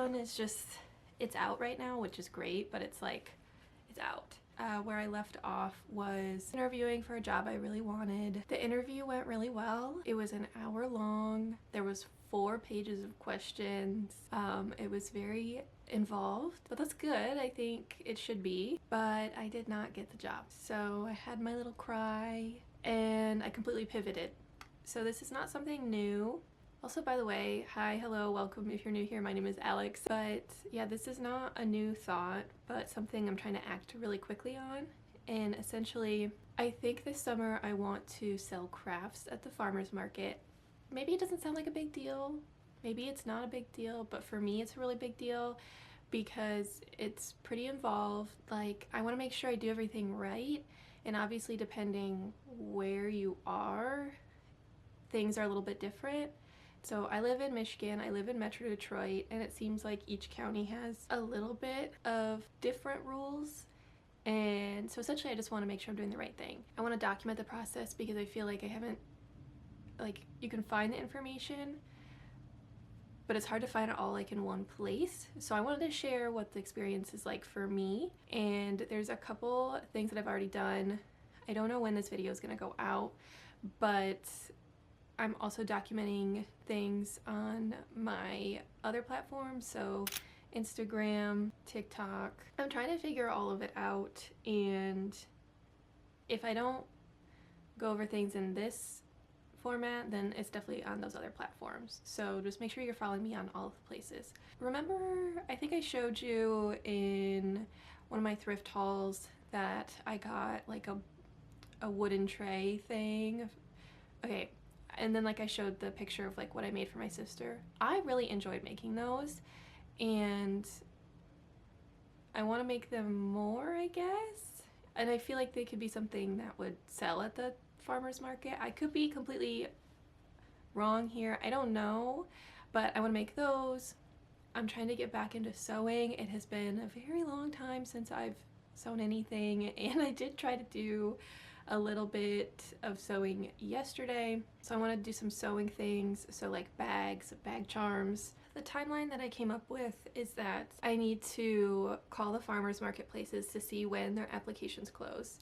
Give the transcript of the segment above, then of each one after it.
one is just, it's out right now, which is great, but it's like, it's out. Where I left off was interviewing for a job I really wanted. The interview went really well. It was an hour long. There was 4 pages of questions. It was very involved, but that's good. I think it should be, but I did not get the job. So I had my little cry and I completely pivoted. So this is not something new. Also, by the way, hi, hello, welcome if you're new here. My name is Alex. But yeah, this is not a new thought, but something I'm trying to act really quickly on. And essentially, I think this summer I want to sell crafts at the farmer's market. Maybe it doesn't sound like a big deal. Maybe it's not a big deal, but for me it's a really big deal because it's pretty involved. Like, I want to make sure I do everything right. And obviously, depending where you are, things are a little bit different. So I live in Michigan, I live in Metro Detroit, and it seems like each county has a little bit of different rules. And so essentially I just want to make sure I'm doing the right thing. I want to document the process because I feel like I haven't, like, you can find the information, but it's hard to find it all like in one place. So I wanted to share what the experience is like for me. And there's a couple things that I've already done. I don't know when this video is going to go out, but I'm also documenting things on my other platforms, so Instagram, TikTok. I'm trying to figure all of it out, and if I don't go over things in this format, then it's definitely on those other platforms. So just make sure you're following me on all of the places. Remember, I think I showed you in one of my thrift hauls that I got like a wooden tray thing. Okay. And then like I showed the picture of like what I made for my sister. I really enjoyed making those, and I want to make them more, I guess. And I feel like they could be something that would sell at the farmer's market. I could be completely wrong here. I don't know, but I want to make those. I'm trying to get back into sewing. It has been a very long time since I've sewn anything, and I did try to do a little bit of sewing yesterday. So I want to do some sewing things, so like bags, bag charms. The timeline that I came up with is that I need to call the farmers marketplaces to see when their applications close.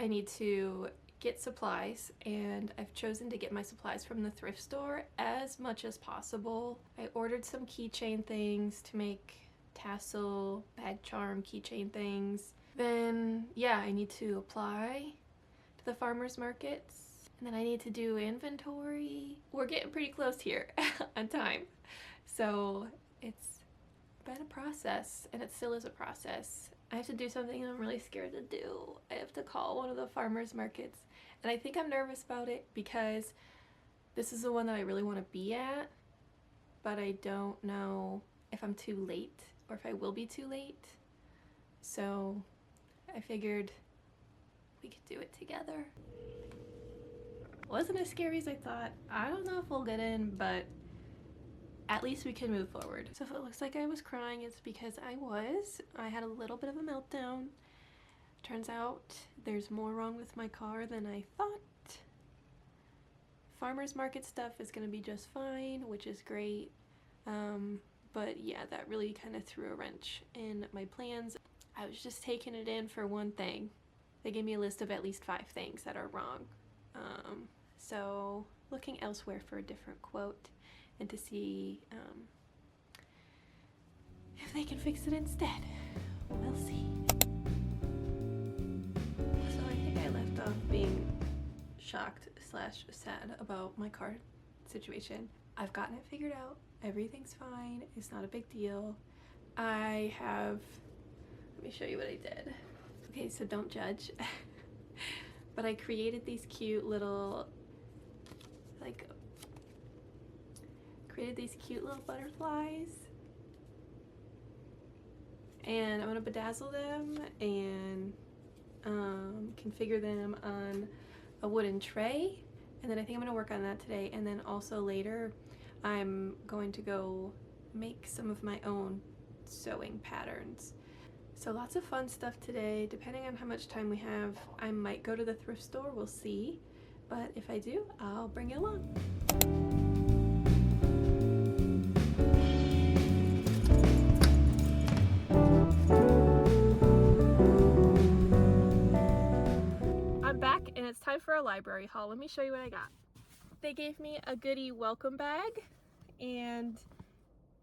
I need to get supplies, and I've chosen to get my supplies from the thrift store as much as possible. I ordered some keychain things to make tassel, bag charm, keychain things. Then yeah, I need to apply to the farmers markets, and then I need to do inventory. We're getting pretty close here on time. So it's been a process, and it still is a process. I have to do something I'm really scared to do. I have to call one of the farmers markets, and I think I'm nervous about it because this is the one that I really want to be at, but I don't know if I'm too late or if I will be too late. So I figured we could do it together. Wasn't as scary as I thought. I don't know if we'll get in, but at least we can move forward. So if it looks like I was crying, it's because I was. I had a little bit of a meltdown. Turns out there's more wrong with my car than I thought. Farmers market stuff is gonna be just fine, which is great. But yeah, that really kind of threw a wrench in my plans. I was just taking it in for one thing. They gave me a list of at least 5 things that are wrong. So looking elsewhere for a different quote and to see if they can fix it instead. We'll see. So I think I left off being shocked / sad about my car situation. I've gotten it figured out. Everything's fine. It's not a big deal. I have, let me show you what I did. Okay, so don't judge. But I created these cute little, butterflies. And I'm gonna bedazzle them and configure them on a wooden tray. And then I think I'm gonna work on that today. And then also later, I'm going to go make some of my own sewing patterns. So lots of fun stuff today. Depending on how much time we have, I might go to the thrift store, we'll see. But if I do, I'll bring you along. library haul. Let me show you what I got. They gave me a goodie welcome bag, and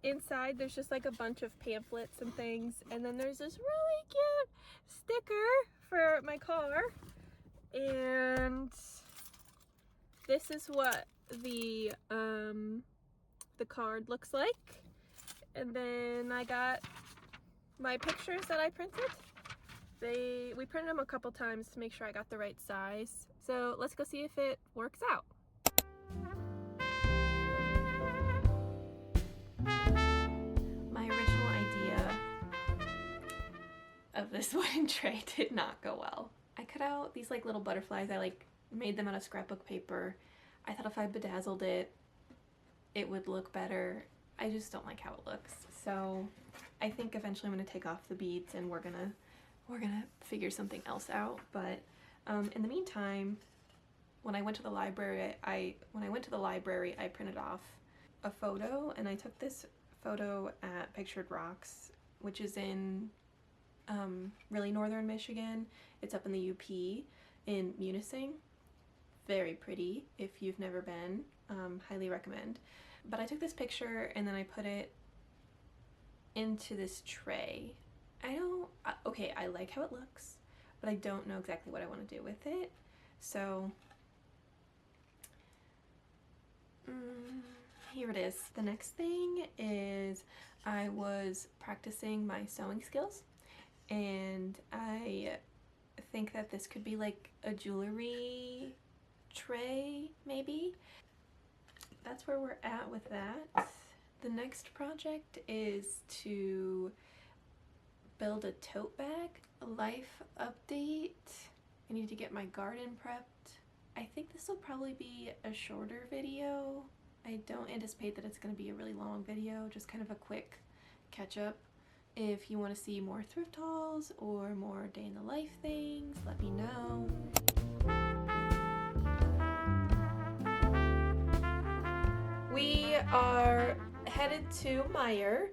inside there's just like a bunch of pamphlets and things, and then there's this really cute sticker for my car, and this is what the card looks like. And then I got my pictures that I printed. We printed them a couple times to make sure I got the right size. So let's go see if it works out. My original idea of this wooden tray did not go well. I cut out these like little butterflies. I like made them out of scrapbook paper. I thought if I bedazzled it, it would look better. I just don't like how it looks. So I think eventually I'm gonna take off the beads and we're gonna figure something else out. But in the meantime, when I went to the library, I printed off a photo, and I took this photo at Pictured Rocks, which is in really northern Michigan. It's up in the UP in Munising. Very pretty. If you've never been, highly recommend. But I took this picture and then I put it into this tray. Okay, I like how it looks, but I don't know exactly what I want to do with it. So here it is. The next thing is I was practicing my sewing skills, and I think that this could be like a jewelry tray, maybe. That's where we're at with that. The next project is to build a tote bag. A life update. I need to get my garden prepped. I think this will probably be a shorter video. I don't anticipate that it's going to be a really long video, just kind of a quick catch up. If you want to see more thrift hauls or more day in the life things, let me know. We are headed to Meijer,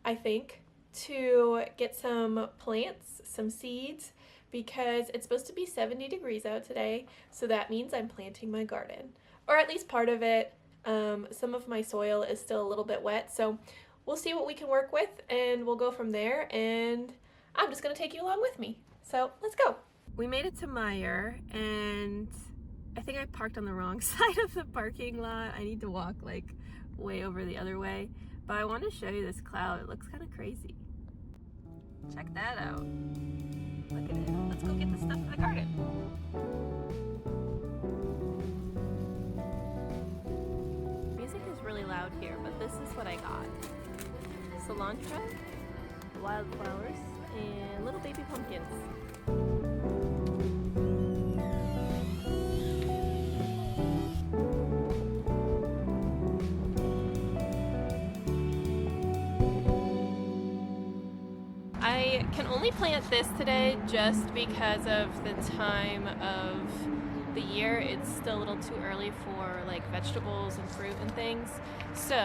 I think, to get some plants, some seeds, because it's supposed to be 70 degrees out today, so that means I'm planting my garden, or at least part of it. Some of my soil is still a little bit wet, so we'll see what we can work with, and we'll go from there, and I'm just going to take you along with me. So let's go. We made it to Meijer, and I think I parked on the wrong side of the parking lot. I need to walk like way over the other way, but I want to show you this cloud. It looks kind of crazy. Check that out. Look at it. Let's go get the stuff for the garden. Music is really loud here, but this is what I got. Cilantro, wildflowers, and little baby pumpkins. I can only plant this today just because of the time of the year. It's still a little too early for like vegetables and fruit and things. So,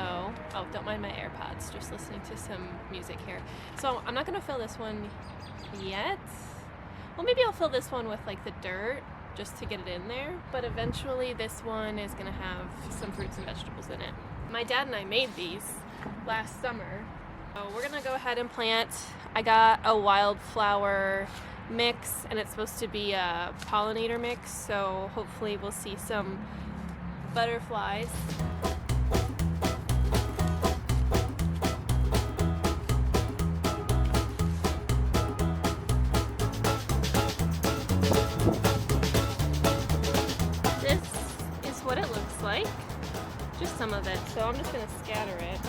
oh, don't mind my AirPods, just listening to some music here. So I'm not gonna fill this one yet. Well, maybe I'll fill this one with like the dirt just to get it in there, but eventually this one is gonna have some fruits and vegetables in it. My dad and I made these last summer. So we're gonna go ahead and plant. I got a wildflower mix, and it's supposed to be a pollinator mix, so hopefully we'll see some butterflies. This is what it looks like, just some of it, so I'm just gonna scatter it.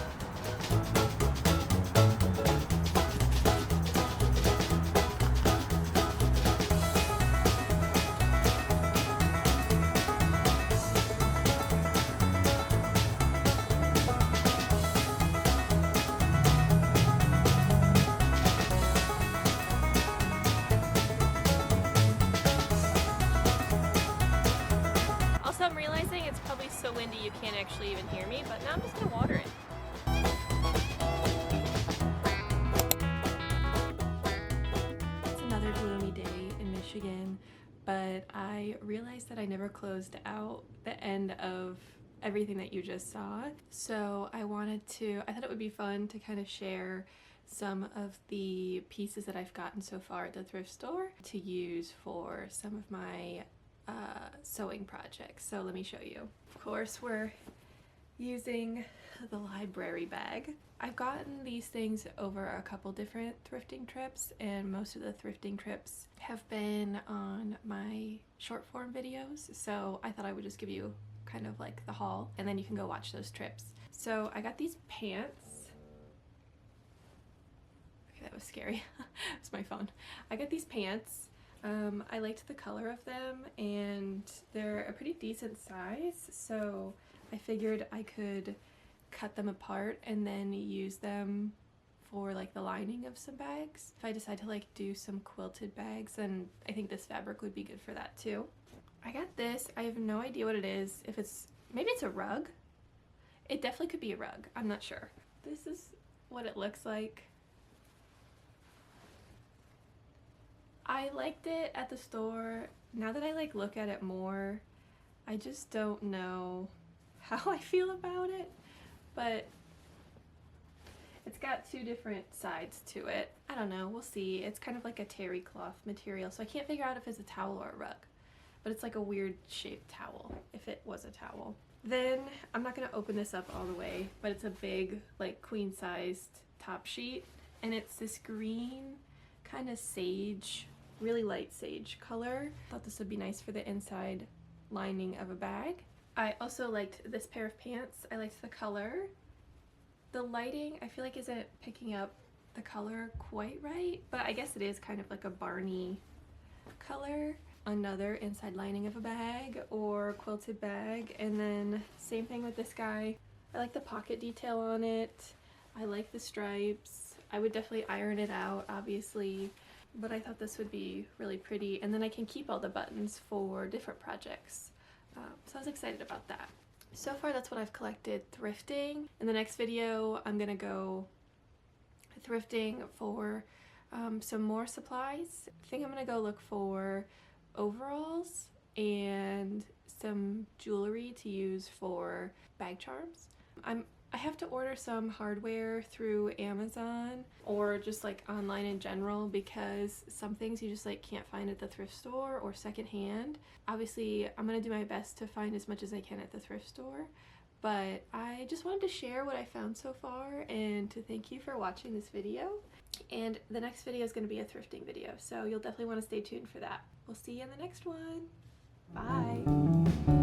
I'm realizing it's probably so windy you can't actually even hear me, but now I'm just gonna water it. It's another gloomy day in Michigan, but but I realized that I never closed out the end of everything that you just saw. So I thought it would be fun to kind of share some of the pieces that I've gotten so far at the thrift store to use for some of my sewing projects. So let me show you. Of course, we're using the library bag. I've gotten these things over a couple different thrifting trips, and most of the thrifting trips have been on my short form videos, so I thought I would just give you kind of like the haul, and then you can go watch those trips. So I got these pants. Okay, that was scary. It's my phone. I got these pants. I liked the color of them, and they're a pretty decent size, so I figured I could cut them apart and then use them for like the lining of some bags. If I decide to like do some quilted bags, then I think this fabric would be good for that too. I got this. I have no idea what it is. Maybe it's a rug. It definitely could be a rug. I'm not sure. This is what it looks like. I liked it at the store. Now that I like look at it more, I just don't know how I feel about it, but it's got two different sides to it. I don't know, we'll see. It's kind of like a terry cloth material, so I can't figure out if it's a towel or a rug, but it's like a weird shaped towel, if it was a towel. Then, I'm not gonna open this up all the way, but it's a big, like queen sized top sheet, and it's this green, kind of sage, really light sage color. Thought this would be nice for the inside lining of a bag. I also liked this pair of pants. I liked the color. The lighting I feel like isn't picking up the color quite right, but I guess it is kind of like a Barney color. Another inside lining of a bag or quilted bag, and then same thing with this guy. I like the pocket detail on it. I like the stripes. I would definitely iron it out, obviously, but I thought this would be really pretty, and then I can keep all the buttons for different projects. So I was excited about that. So far that's what I've collected thrifting. In the next video I'm gonna go thrifting for some more supplies. I think I'm gonna go look for overalls and some jewelry to use for bag charms. I have to order some hardware through Amazon or just like online in general, because some things you just like can't find at the thrift store or secondhand. Obviously, I'm gonna do my best to find as much as I can at the thrift store, but I just wanted to share what I found so far and to thank you for watching this video. And the next video is gonna be a thrifting video, so you'll definitely want to stay tuned for that. We'll see you in the next one. Bye!